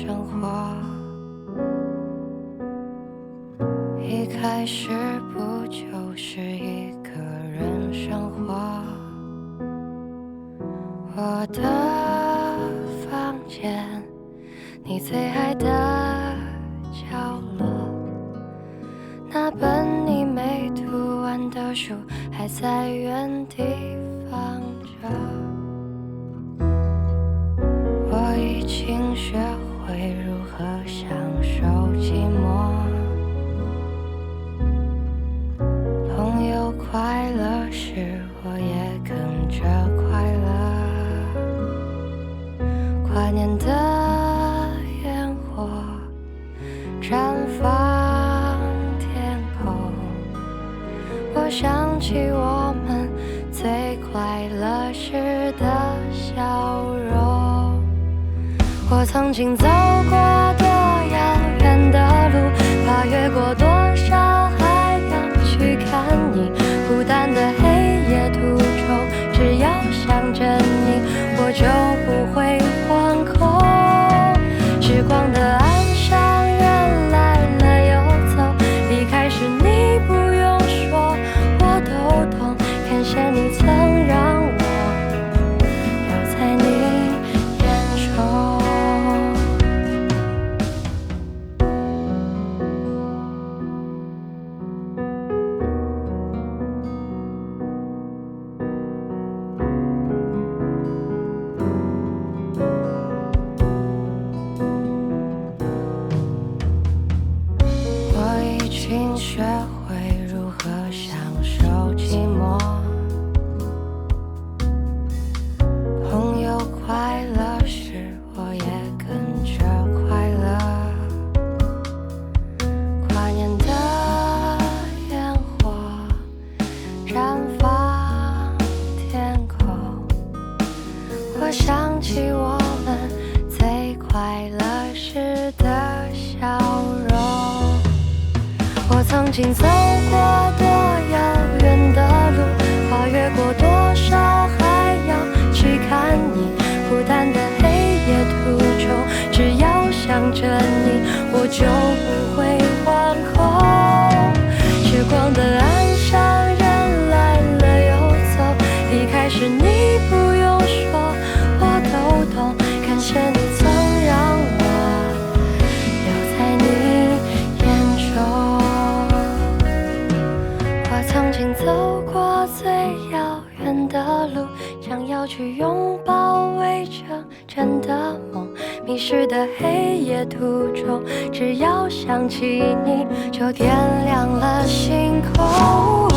生活。一开始不就是一个人生活？我的房间，你最爱的角落，那本你没读完的书还在原地放着。我已经学会如何享受寂寞，朋友快乐时我也跟着快乐。跨年的烟火绽放天空，我想起我们最快乐时的笑容。我曾经走过多遥远的路，跨越过多少海洋去看你，孤单的黑夜途中，只要想着你，我就不会惶恐。时光的岸上人来了又走，离开时你不用说我都懂，感谢你曾让我留在你眼中。我已经学会如何享受寂寞，朋友快乐时我也跟着快乐。跨年的烟火绽放天空，我想起我们最快乐时的笑容。我曾经走过多遥远的路，跨越过多少海洋去看你，孤单的黑夜途中，只要想着你，我就不会惶恐。时光的岸上人来了又走，离开时你不用说我都懂，感谢你曾让我留在你眼中。我曾经走过最遥远的路，想要去拥抱未成真的梦，迷失的黑夜途中，只要想起你，就点亮了星空。